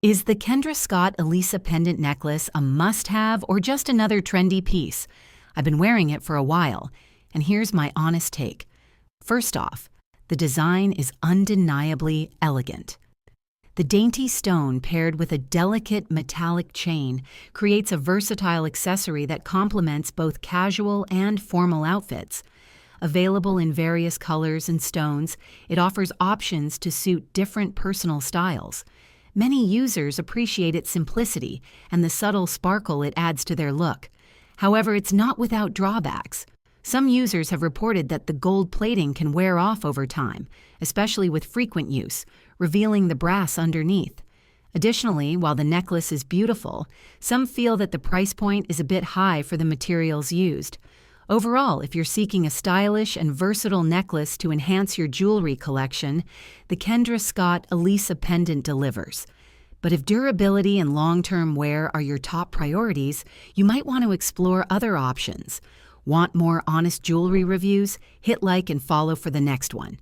Is the Kendra Scott Elisa Pendant necklace a must-have or just another trendy piece? I've been wearing it for a while, and here's my honest take. First off, the design is undeniably elegant. The dainty stone paired with a delicate metallic chain creates a versatile accessory that complements both casual and formal outfits. Available in various colors and stones, it offers options to suit different personal styles. Many users appreciate its simplicity and the subtle sparkle it adds to their look. However, it's not without drawbacks. Some users have reported that the gold plating can wear off over time, especially with frequent use, revealing the brass underneath. Additionally, while the necklace is beautiful, some feel that the price point is a bit high for the materials used. Overall, if you're seeking a stylish and versatile necklace to enhance your jewelry collection, the Kendra Scott Elisa Pendant delivers. But if durability and long-term wear are your top priorities, you might want to explore other options. Want more honest jewelry reviews? Hit like and follow for the next one.